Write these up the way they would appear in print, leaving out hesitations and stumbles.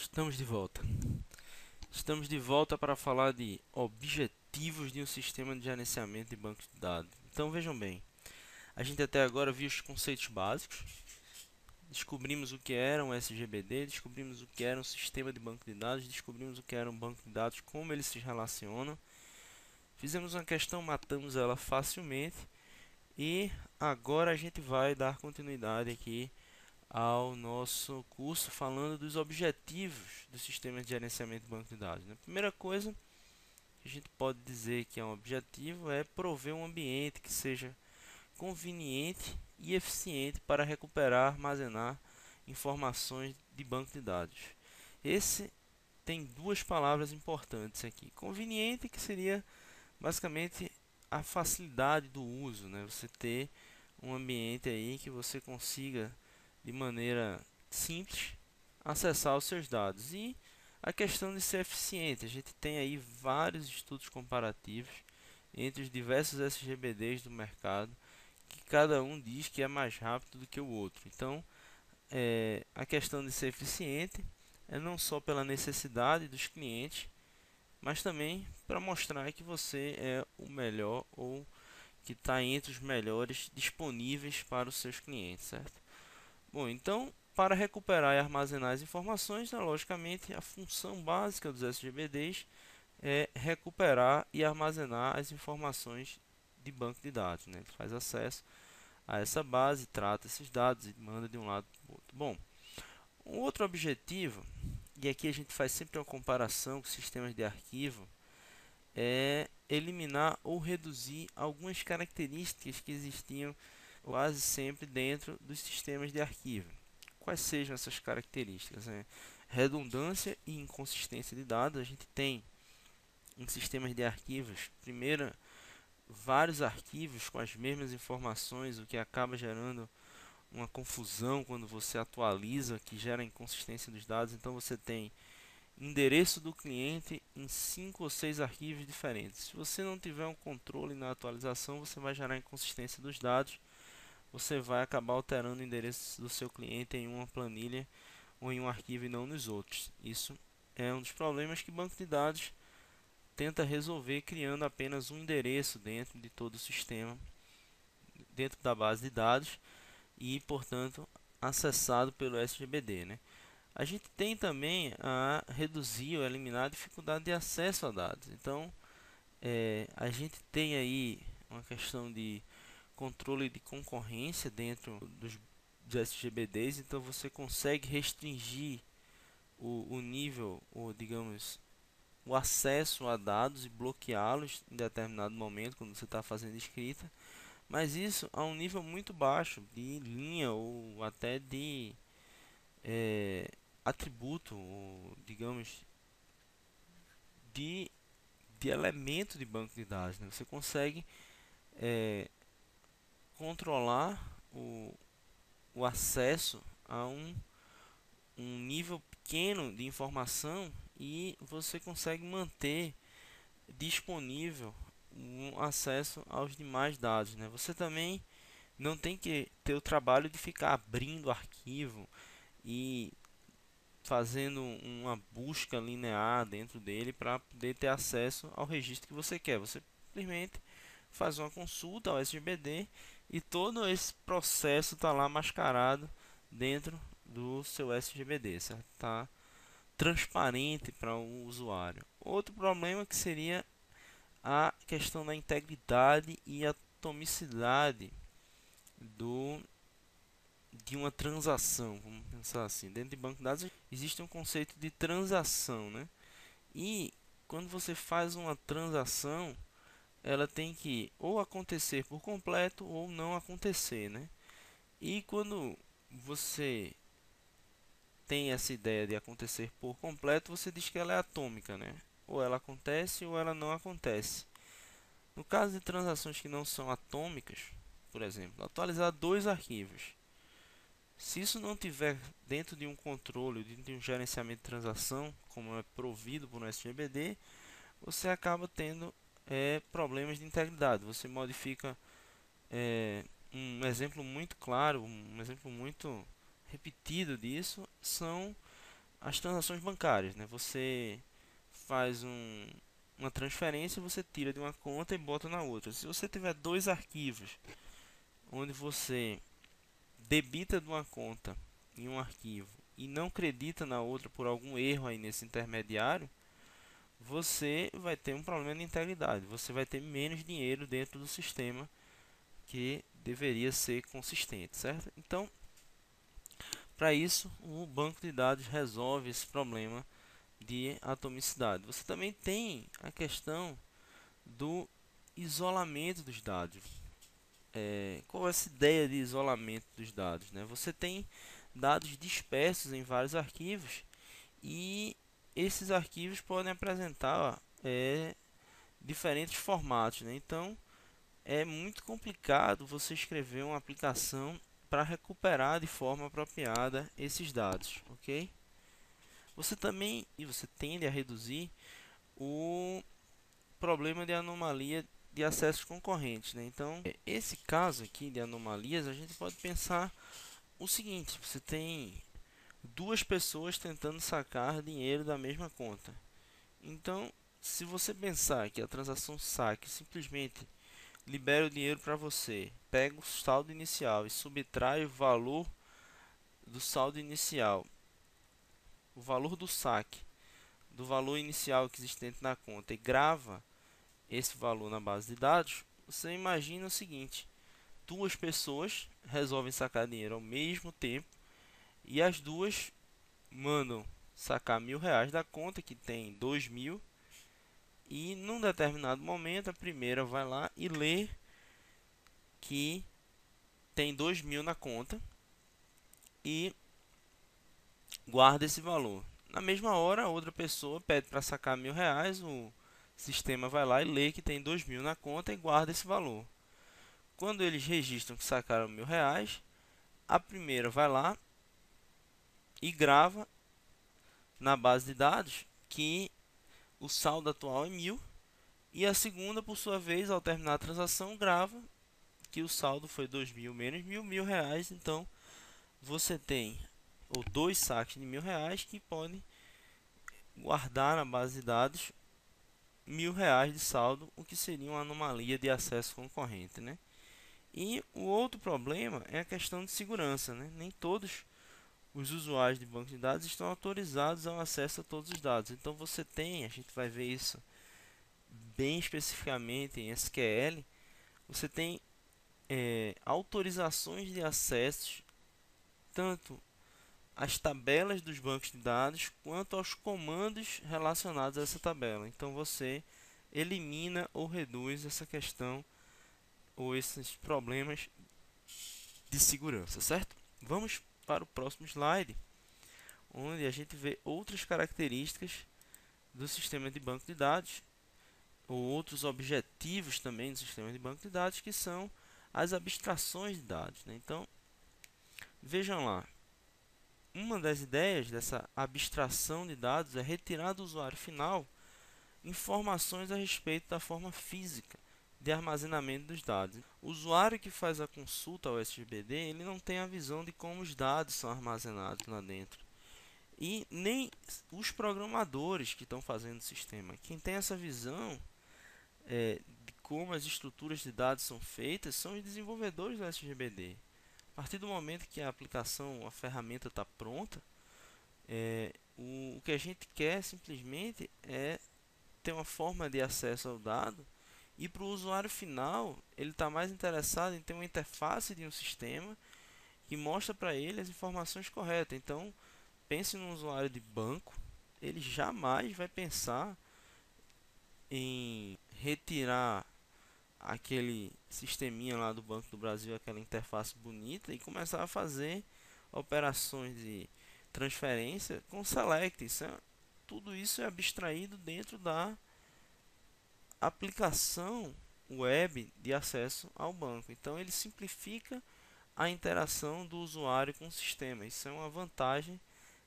Estamos de volta. Estamos de volta para falar de objetivos de um sistema de gerenciamento de banco de dados. Então vejam bem, a gente até agora viu os conceitos básicos, descobrimos o que era um SGBD, descobrimos o que era um sistema de banco de dados, descobrimos o que era um banco de dados, como eles se relacionam. Fizemos uma questão, matamos ela facilmente e agora a gente vai dar continuidade aqui ao nosso curso falando dos objetivos do sistema de gerenciamento de banco de dados, né? Primeira coisa que a gente pode dizer que é um objetivo é prover um ambiente que seja conveniente e eficiente para recuperar, armazenar informações de banco de dados. Esse tem duas palavras importantes aqui. Conveniente, que seria basicamente a facilidade do uso, né? Você ter um ambiente aí que você consiga de maneira simples acessar os seus dados. E a questão de ser eficiente, a gente tem aí vários estudos comparativos entre os diversos SGBDs do mercado, que cada um diz que é mais rápido do que o outro. Então, a questão de ser eficiente é não só pela necessidade dos clientes, mas também para mostrar que você é o melhor ou que está entre os melhores disponíveis para os seus clientes, certo? Bom, então, para recuperar e armazenar as informações, né, logicamente, a função básica dos SGBDs é recuperar e armazenar as informações de banco de dados, né? Ele faz acesso a essa base, trata esses dados e manda de um lado para o outro. Bom, um outro objetivo, e aqui a gente faz sempre uma comparação com sistemas de arquivo, é eliminar ou reduzir algumas características que existiam quase sempre dentro dos sistemas de arquivo. Quais sejam essas características, né? Redundância e inconsistência de dados. A gente tem em sistemas de arquivos, primeiro, vários arquivos com as mesmas informações, o que acaba gerando uma confusão quando você atualiza, que gera inconsistência dos dados. Então você tem endereço do cliente em 5 ou 6 arquivos diferentes. Se você não tiver um controle na atualização, você vai gerar inconsistência dos dados. Você vai acabar alterando o endereço do seu cliente em uma planilha ou em um arquivo e não nos outros. Isso é um dos problemas que o banco de dados tenta resolver criando apenas um endereço dentro de todo o sistema, dentro da base de dados e, portanto, acessado pelo SGBD, né? A gente tem também a reduzir ou eliminar a dificuldade de acesso a dados. Então, a gente tem aí uma questão de controle de concorrência dentro dos SGBDs. Então, você consegue restringir o nível, ou digamos, o acesso a dados e bloqueá-los em determinado momento quando você está fazendo escrita. Mas isso a um nível muito baixo de linha ou até de é, atributo, ou, digamos, de, de elemento de banco de dados, né? Você consegue é, controlar o acesso a um nível pequeno de informação e você consegue manter disponível um acesso aos demais dados, né? Você também não tem que ter o trabalho de ficar abrindo arquivo e fazendo uma busca linear dentro dele para poder ter acesso ao registro que você quer. Você simplesmente faz uma consulta ao SGBD e todo esse processo está lá mascarado dentro do seu SGBD, certo? Tá transparente para o usuário. Outro problema que seria a questão da integridade e atomicidade do de uma transação, vamos pensar assim. Dentro de banco de dados existe um conceito de transação, né? E quando você faz uma transação, ela tem que ou acontecer por completo ou não acontecer, né? E quando você tem essa ideia de acontecer por completo, você diz que ela é atômica, né? Ou ela acontece ou ela não acontece. No caso de transações que não são atômicas, por exemplo, atualizar dois arquivos. Se isso não tiver dentro de um controle, dentro de um gerenciamento de transação, como é provido por um SGBD, você acaba tendo problemas de integridade. Você modifica um exemplo muito claro, um exemplo muito repetido disso são as transações bancárias, né? Você faz uma transferência, você tira de uma conta e bota na outra. Se você tiver dois arquivos onde você debita de uma conta em um arquivo e não credita na outra por algum erro aí nesse intermediário, você vai ter um problema de integridade. Você vai ter menos dinheiro dentro do sistema que deveria ser consistente, certo? Então, para isso, o banco de dados resolve esse problema de atomicidade. Você também tem a questão do isolamento dos dados. Qual é essa ideia de isolamento dos dados, né? Você tem dados dispersos em vários arquivos e esses arquivos podem apresentar diferentes formatos, né? Então é muito complicado você escrever uma aplicação para recuperar de forma apropriada esses dados, ok? Você tende a reduzir o problema de anomalia de acessos concorrentes, né? Então, esse caso aqui de anomalias, a gente pode pensar o seguinte: você tem duas pessoas tentando sacar dinheiro da mesma conta. Então, se você pensar que a transação saque simplesmente libera o dinheiro para você, pega o saldo inicial e subtrai o valor do saldo inicial, o valor do saque, do valor inicial existente na conta e grava esse valor na base de dados, você imagina o seguinte: duas pessoas resolvem sacar dinheiro ao mesmo tempo e as duas mandam sacar R$ 1.000 da conta que tem 2.000 e num determinado momento a primeira vai lá e lê que tem 2.000 na conta e guarda esse valor. Na mesma hora, a outra pessoa pede para sacar R$ 1.000, o sistema vai lá e lê que tem 2.000 na conta e guarda esse valor. Quando eles registram que sacaram R$ 1.000, a primeira vai lá e grava na base de dados que o saldo atual é 1.000 e a segunda, por sua vez, ao terminar a transação, grava que o saldo foi 2.000 menos 1.000, R$ 1.000. Então, você tem ou dois saques de R$ 1.000 que podem guardar na base de dados R$ 1.000 de saldo, o que seria uma anomalia de acesso concorrente, né? E o outro problema é a questão de segurança, né? Nem todos os usuários de banco de dados estão autorizados ao acesso a todos os dados. Então você tem, a gente vai ver isso bem especificamente em SQL, você tem autorizações de acessos tanto às tabelas dos bancos de dados quanto aos comandos relacionados a essa tabela. Então você elimina ou reduz essa questão ou esses problemas de segurança, certo? Vamos para o próximo slide, onde a gente vê outras características do sistema de banco de dados ou outros objetivos também do sistema de banco de dados, que são as abstrações de dados, né? Então, vejam lá, uma das ideias dessa abstração de dados é retirar do usuário final informações a respeito da forma física de armazenamento dos dados. O usuário que faz a consulta ao SGBD, ele não tem a visão de como os dados são armazenados lá dentro. E nem os programadores que estão fazendo o sistema. Quem tem essa visão de como as estruturas de dados são feitas são os desenvolvedores do SGBD. A partir do momento que a aplicação, a ferramenta está pronta, o que a gente quer simplesmente é ter uma forma de acesso ao dado, e para o usuário final ele está mais interessado em ter uma interface de um sistema que mostra para ele as informações corretas. Então pense num usuário de banco, ele jamais vai pensar em retirar aquele sisteminha lá do Banco do Brasil, aquela interface bonita, e começar a fazer operações de transferência com select. Tudo isso é abstraído dentro da aplicação web de acesso ao banco. Então ele simplifica a interação do usuário com o sistema. Isso é uma vantagem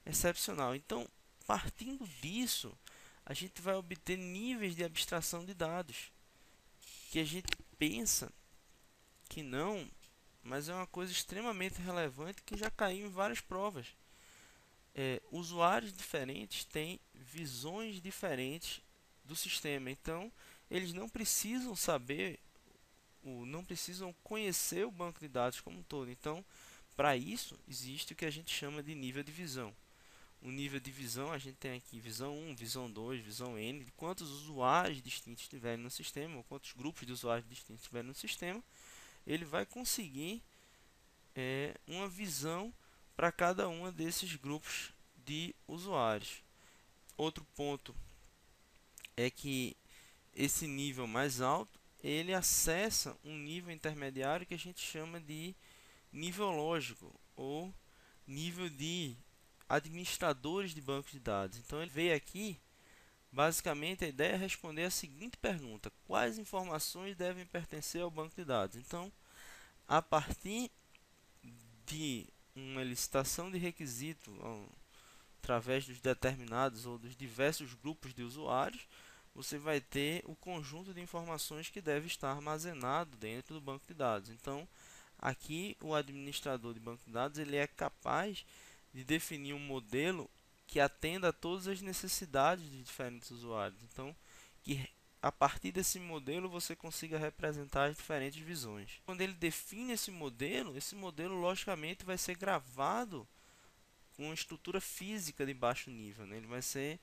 excepcional. Então, partindo disso, a gente vai obter níveis de abstração de dados que a gente pensa que não, mas é uma coisa extremamente relevante que já caiu em várias provas. Usuários diferentes têm visões diferentes do sistema, então eles não precisam saber, não precisam conhecer o banco de dados como um todo. Então, para isso, existe o que a gente chama de nível de visão. O nível de visão, a gente tem aqui visão 1, visão 2, visão N, de quantos usuários distintos tiverem no sistema, ou quantos grupos de usuários distintos tiverem no sistema, ele vai conseguir uma visão para cada um desses grupos de usuários. Outro ponto é que esse nível mais alto, ele acessa um nível intermediário que a gente chama de nível lógico ou nível de administradores de bancos de dados. Então ele veio aqui, basicamente a ideia é responder a seguinte pergunta: quais informações devem pertencer ao banco de dados? Então, a partir de uma licitação de requisito através dos determinados ou dos diversos grupos de usuários, você vai ter o conjunto de informações que deve estar armazenado dentro do banco de dados. Então, aqui o administrador de banco de dados ele é capaz de definir um modelo que atenda a todas as necessidades de diferentes usuários. Então, que a partir desse modelo você consiga representar as diferentes visões. Quando ele define esse modelo logicamente vai ser gravado com uma estrutura física de baixo nível, né? Ele vai ser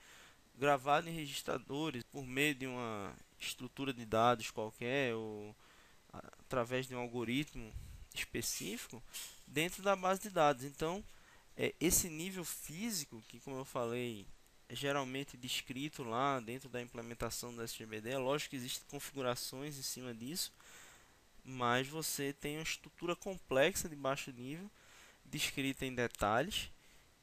gravado em registradores por meio de uma estrutura de dados qualquer ou através de um algoritmo específico dentro da base de dados. Então, esse nível físico, que como eu falei, é geralmente descrito lá dentro da implementação do SGBD, é lógico que existem configurações em cima disso, mas você tem uma estrutura complexa de baixo nível, descrita em detalhes,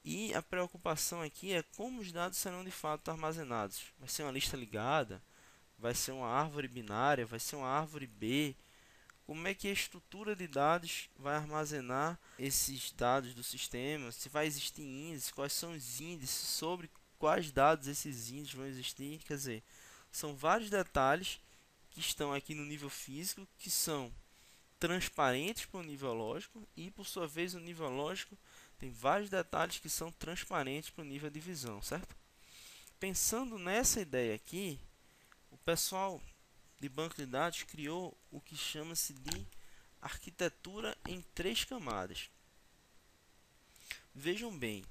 e a preocupação aqui é como os dados serão de fato armazenados. Vai ser uma lista ligada? Vai ser uma árvore binária? Vai ser uma árvore B? Como é que a estrutura de dados vai armazenar esses dados do sistema? Se vai existir índices? Quais são os índices? Sobre quais dados esses índices vão existir? Quer dizer, são vários detalhes que estão aqui no nível físico que são transparentes para o nível lógico e, por sua vez, o nível lógico tem vários detalhes que são transparentes para o nível de visão, certo? Pensando nessa ideia aqui, o pessoal de banco de dados criou o que chama-se de arquitetura em 3 camadas. Vejam bem,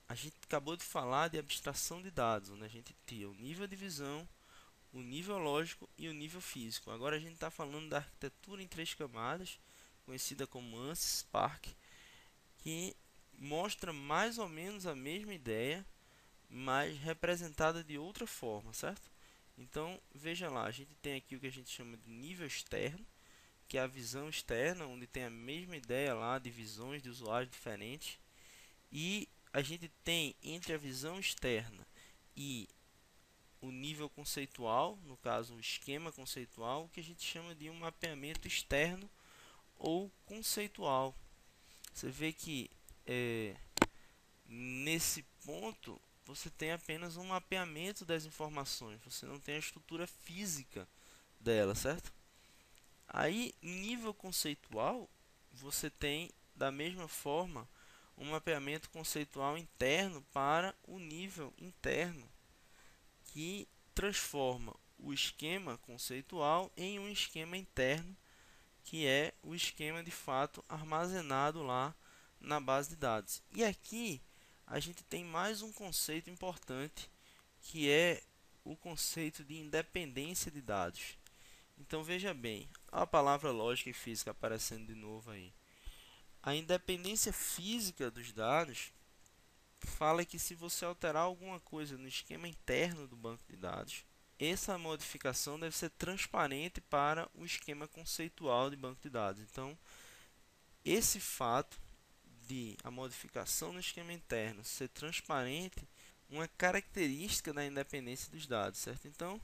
a gente acabou de falar de abstração de dados, onde a gente tinha o nível de visão, o nível lógico e o nível físico. Agora a gente está falando da arquitetura em 3 camadas, conhecida como ANSYS Spark, que mostra mais ou menos a mesma ideia, mas representada de outra forma, certo? Então, veja lá, a gente tem aqui o que a gente chama de nível externo, que é a visão externa, onde tem a mesma ideia lá de visões de usuários diferentes. E a gente tem entre a visão externa e o nível conceitual, no caso o esquema conceitual, o que a gente chama de um mapeamento externo ou conceitual. Você vê que nesse ponto você tem apenas um mapeamento das informações, você não tem a estrutura física dela, certo? Aí, nível conceitual, você tem da mesma forma um mapeamento conceitual interno para o nível interno, que transforma o esquema conceitual em um esquema interno, que é o esquema de fato armazenado lá na base de dados. E aqui a gente tem mais um conceito importante, que é o conceito de independência de dados. Então veja bem, a palavra lógica e física aparecendo de novo aí. A independência física dos dados fala que se você alterar alguma coisa no esquema interno do banco de dados, essa modificação deve ser transparente para o esquema conceitual de banco de dados. Então, esse fato de a modificação no esquema interno ser transparente, uma característica da independência dos dados, certo? Então,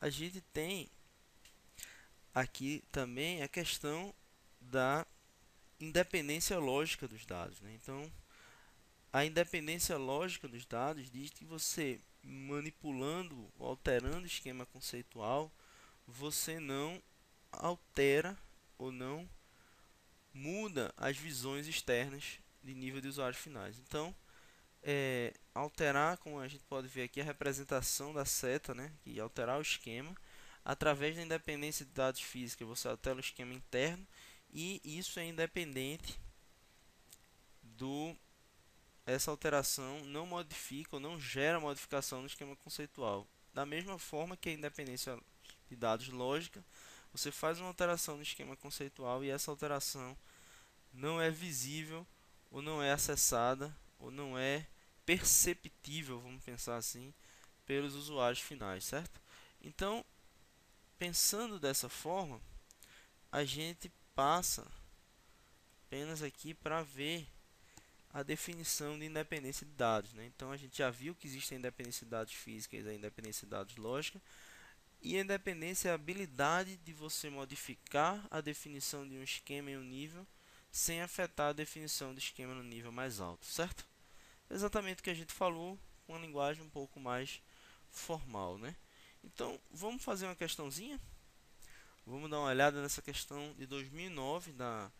a gente tem aqui também a questão da independência lógica dos dados, né? Então, a independência lógica dos dados diz que você manipulando ou alterando o esquema conceitual, você não altera ou não muda as visões externas de nível de usuários finais. Então, alterar, como a gente pode ver aqui, a representação da seta, né, e alterar o esquema através da independência de dados físicos. Você altera o esquema interno e isso é independente do essa alteração não modifica ou não gera modificação no esquema conceitual. Da mesma forma que a independência de dados lógica, você faz uma alteração no esquema conceitual e essa alteração não é visível ou não é acessada ou não é perceptível, vamos pensar assim, pelos usuários finais, certo? Então, pensando dessa forma, a gente passa apenas aqui para ver a definição de independência de dados, né? Então a gente já viu que existe a independência de dados física e a independência de dados lógica, e a independência é a habilidade de você modificar a definição de um esquema em um nível sem afetar a definição do esquema no nível mais alto, certo? Exatamente o que a gente falou, com uma linguagem um pouco mais formal, né? Então, vamos fazer uma questãozinha? Vamos dar uma olhada nessa questão de 2009 da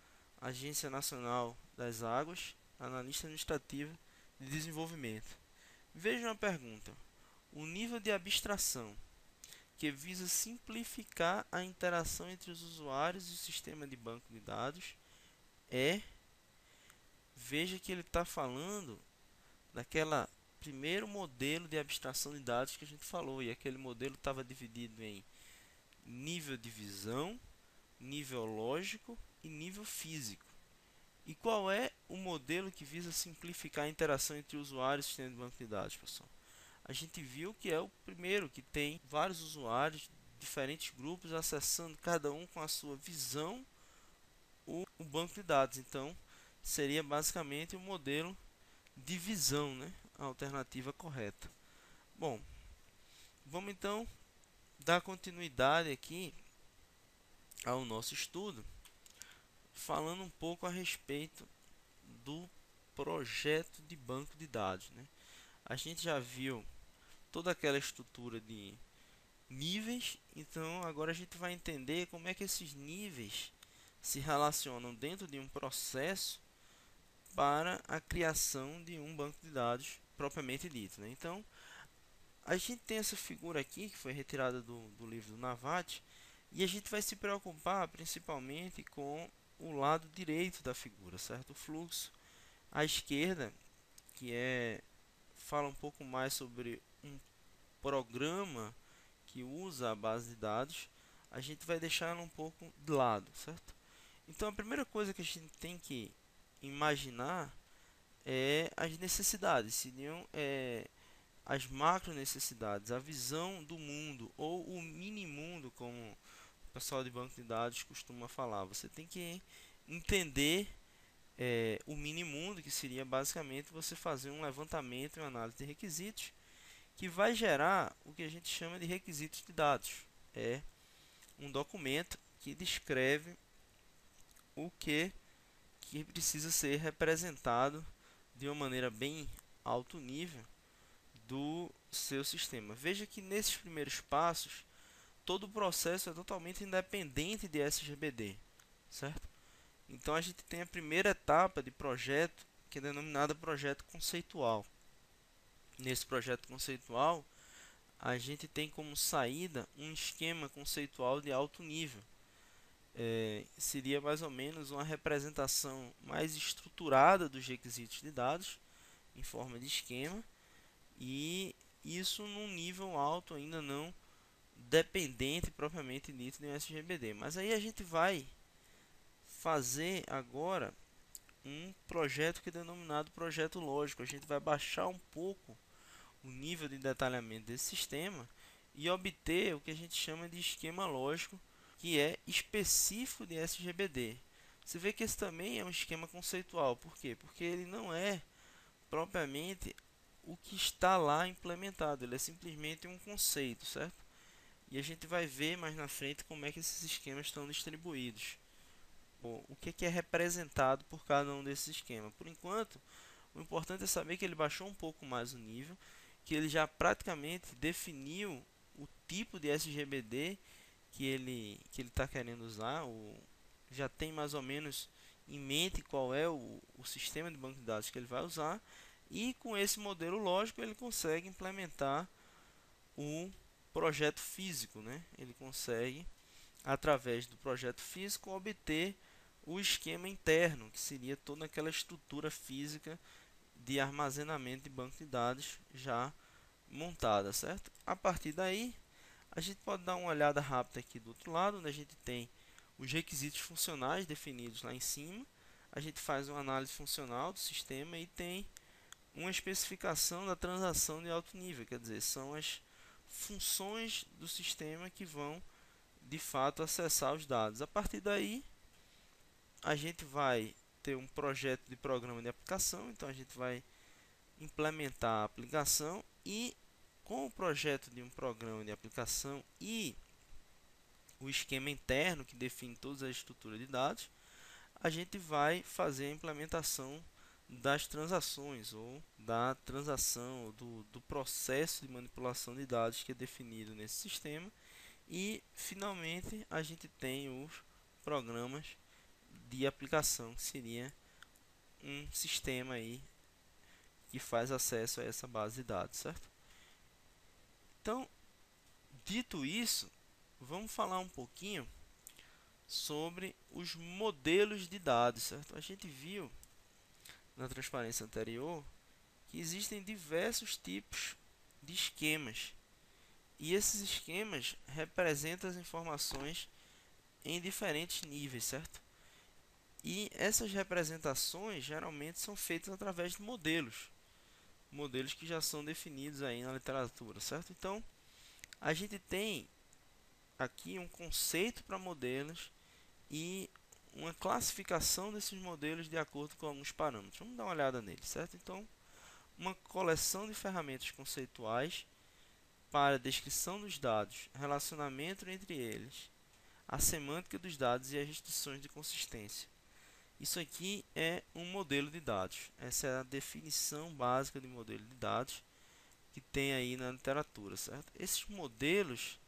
Agência Nacional das Águas, analista administrativa de desenvolvimento. Veja uma pergunta: o nível de abstração que visa simplificar a interação entre os usuários e o sistema de banco de dados é. Veja que ele está falando daquela primeiro modelo de abstração de dados que a gente falou, e aquele modelo estava dividido em nível de visão, nível lógico e nível físico. E qual é o modelo que visa simplificar a interação entre usuários e sistema de banco de dados, pessoal? A gente viu que é o primeiro, que tem vários usuários, diferentes grupos, acessando cada um com a sua visão o banco de dados. Então, seria basicamente o modelo de visão, né? A alternativa correta. Bom, vamos então dar continuidade aqui ao nosso estudo, falando um pouco a respeito do projeto de banco de dados, né? A gente já viu toda aquela estrutura de níveis, então agora a gente vai entender como é que esses níveis se relacionam dentro de um processo para a criação de um banco de dados propriamente dito, né? Então, a gente tem essa figura aqui que foi retirada do livro do Navate, e a gente vai se preocupar principalmente com o lado direito da figura, certo? O fluxo à esquerda, que fala um pouco mais sobre um programa que usa a base de dados, a gente vai deixar ela um pouco de lado, certo? Então a primeira coisa que a gente tem que imaginar é as necessidades, seriam as macro necessidades, a visão do mundo ou o mini mundo, como o pessoal de banco de dados costuma falar. Você tem que entender o mini mundo, que seria basicamente você fazer um levantamento e uma análise de requisitos que vai gerar o que a gente chama de requisitos de dados. É um documento que descreve o que precisa ser representado de uma maneira bem alto nível do seu sistema. Veja que nesses primeiros passos, todo o processo é totalmente independente de SGBD, certo? Então a gente tem a primeira etapa de projeto, que é denominada projeto conceitual. Nesse projeto conceitual, a gente tem como saída um esquema conceitual de alto nível. Seria mais ou menos uma representação mais estruturada dos requisitos de dados em forma de esquema, e isso num nível alto, ainda não dependente propriamente dito de um SGBD. Mas aí a gente vai fazer agora um projeto que é denominado projeto lógico. A gente vai baixar um pouco o nível de detalhamento desse sistema e obter o que a gente chama de esquema lógico, que é específico de SGBD. Você vê que esse também é um esquema conceitual. Por quê? Porque ele não é propriamente o que está lá implementado, ele é simplesmente um conceito, certo? E a gente vai ver mais na frente como é que esses esquemas estão distribuídos. Bom, o que é representado por cada um desses esquemas. Por enquanto, o importante é saber que ele baixou um pouco mais o nível, que ele já praticamente definiu o tipo de SGBD que ele está querendo usar, já tem mais ou menos em mente qual é o sistema de banco de dados que ele vai usar, e com esse modelo lógico ele consegue implementar o projeto físico, né? Ele consegue, através do projeto físico, obter o esquema interno, que seria toda aquela estrutura física de armazenamento de banco de dados já montada, certo? A partir daí, a gente pode dar uma olhada rápida aqui do outro lado, onde a gente tem os requisitos funcionais definidos lá em cima. A gente faz uma análise funcional do sistema e tem uma especificação da transação de alto nível, quer dizer, são as funções do sistema que vão de fato acessar os dados. A partir daí, a gente vai ter um projeto de programa de aplicação, então a gente vai implementar a aplicação, e com o projeto de um programa de aplicação e o esquema interno que define toda a estrutura de dados, a gente vai fazer a implementação das transações ou da transação, do processo de manipulação de dados que é definido nesse sistema, e finalmente a gente tem os programas de aplicação, que seria um sistema aí que faz acesso a essa base de dados, certo? Então, dito isso, vamos falar um pouquinho sobre os modelos de dados, certo? A gente viu na transparência anterior que existem diversos tipos de esquemas, e esses esquemas representam as informações em diferentes níveis, certo? E essas representações geralmente são feitas através de modelos que já são definidos aí na literatura, certo? Então, a gente tem aqui um conceito para modelos e uma classificação desses modelos de acordo com alguns parâmetros. Vamos dar uma olhada neles, certo? Então, uma coleção de ferramentas conceituais para a descrição dos dados, relacionamento entre eles, a semântica dos dados e as restrições de consistência. Isso aqui é um modelo de dados. Essa é a definição básica de modelo de dados que tem aí na literatura, certo? Esses modelos,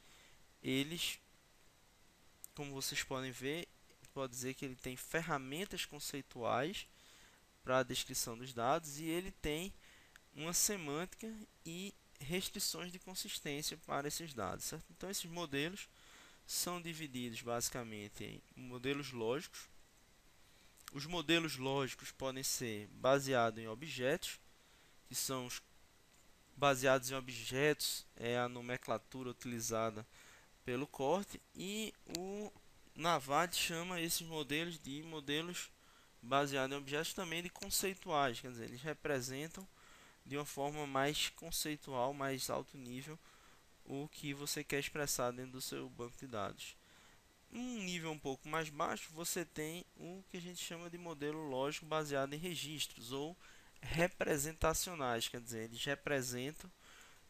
eles, como vocês podem ver, pode dizer que ele tem ferramentas conceituais para a descrição dos dados, e ele tem uma semântica e restrições de consistência para esses dados, certo? Então esses modelos são divididos basicamente em modelos lógicos. Os modelos lógicos podem ser baseados em objetos, que são os baseados em objetos, é a nomenclatura utilizada pelo Corte, e o Navad chama esses modelos de modelos baseados em objetos, também de conceituais, quer dizer, eles representam de uma forma mais conceitual, mais alto nível, o que você quer expressar dentro do seu banco de dados. Um nível um pouco mais baixo, você tem o que a gente chama de modelo lógico baseado em registros ou representacionais, quer dizer, eles representam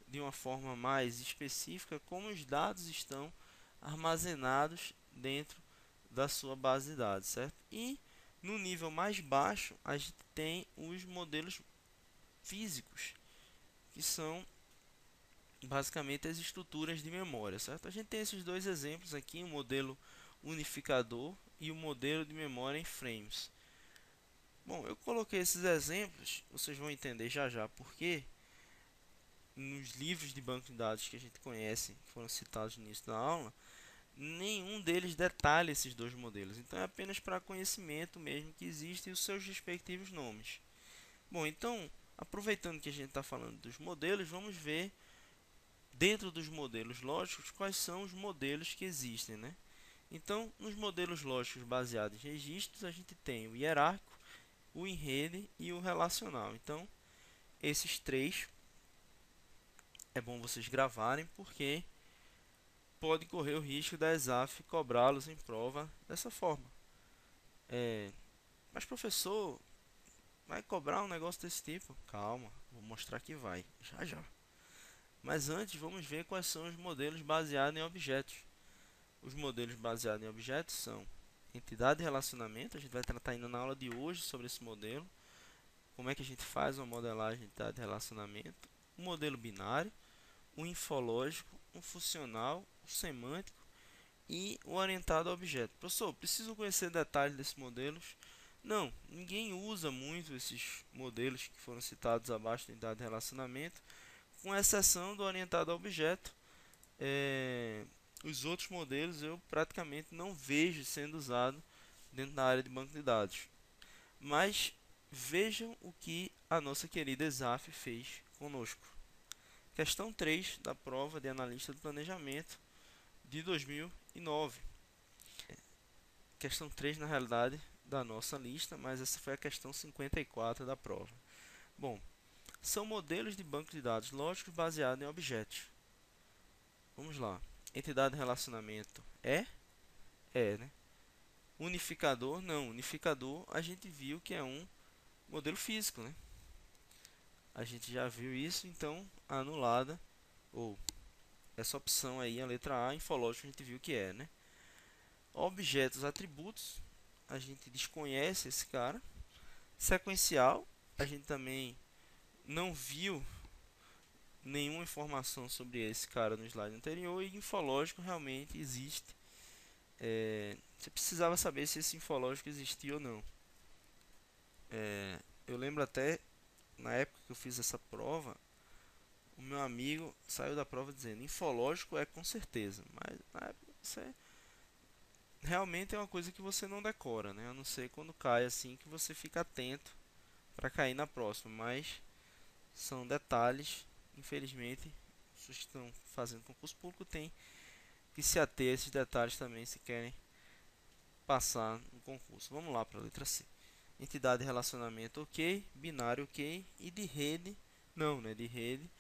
de uma forma mais específica como os dados estão armazenados dentro da sua base de dados, certo? E no nível mais baixo, a gente tem os modelos físicos, que são basicamente as estruturas de memória, certo? A gente tem esses dois exemplos aqui, o modelo unificador e o modelo de memória em frames. Bom, eu coloquei esses exemplos, vocês vão entender já já porque nos livros de banco de dados que a gente conhece, que foram citados no início da aula, nenhum deles detalha esses dois modelos. Então é apenas para conhecimento mesmo que existem os seus respectivos nomes. Bom, então, aproveitando que a gente está falando dos modelos, vamos ver dentro dos modelos lógicos quais são os modelos que existem, né? Então, nos modelos lógicos baseados em registros, a gente tem o hierárquico, o em rede e o relacional. Então, esses três é bom vocês gravarem, porque pode correr o risco da ESAF cobrá-los em prova dessa forma. Mas professor, vai cobrar um negócio desse tipo? Calma, vou mostrar que vai, já já. Mas antes vamos ver quais são os modelos baseados em objetos. Os modelos baseados em objetos são entidade e relacionamento. A gente vai tratar ainda na aula de hoje sobre esse modelo. Como é que a gente faz uma modelagem de entidade e relacionamento. O modelo binário, o infológico, o funcional, o semântico e o orientado a objeto. Professor, preciso conhecer detalhes desses modelos? Não, ninguém usa muito esses modelos que foram citados abaixo da unidade de relacionamento, com exceção do orientado a objeto. Os outros modelos eu praticamente não vejo sendo usado dentro da área de banco de dados. Mas vejam o que a nossa querida ESAF fez conosco. Questão 3 da prova de analista do planejamento de 2009. Questão 3 na realidade da nossa lista, mas essa foi a questão 54 da prova. Bom, são modelos de banco de dados lógicos baseados em objetos. Vamos lá. Entidade de relacionamento é? É, né? Unificador? Não. Unificador a gente viu que é um modelo físico, né? A gente já viu isso, então anulada, ou essa opção aí, a letra A, infológico, a gente viu que é, né? Objetos, atributos, a gente desconhece esse cara. Sequencial, a gente também não viu nenhuma informação sobre esse cara no slide anterior. E infológico realmente existe. Você precisava saber se esse infológico existia ou não. Eu lembro até, na época que eu fiz essa prova, o meu amigo saiu da prova dizendo: infológico é com certeza. Mas na época você realmente é uma coisa que você não decora, né? A não ser quando cai assim que você fica atento para cair na próxima. Mas são detalhes, infelizmente, as pessoas que estão fazendo concurso público têm que se ater a esses detalhes também se querem passar no concurso. Vamos lá para a letra C. Entidade de relacionamento ok, binário ok e de rede não, né? De rede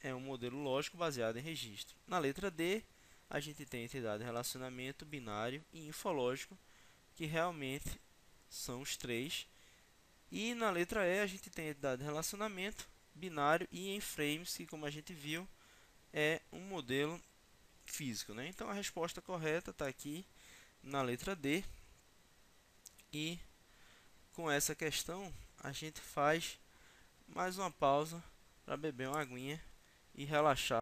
é um modelo lógico baseado em registro. Na letra D, a gente tem entidade de relacionamento binário e infológico, que realmente são os três. E na letra E, a gente tem entidade de relacionamento binário e em frames, que como a gente viu, é um modelo físico, né? Então a resposta correta está aqui na letra D. E com essa questão, a gente faz mais uma pausa para beber uma aguinha e relaxar.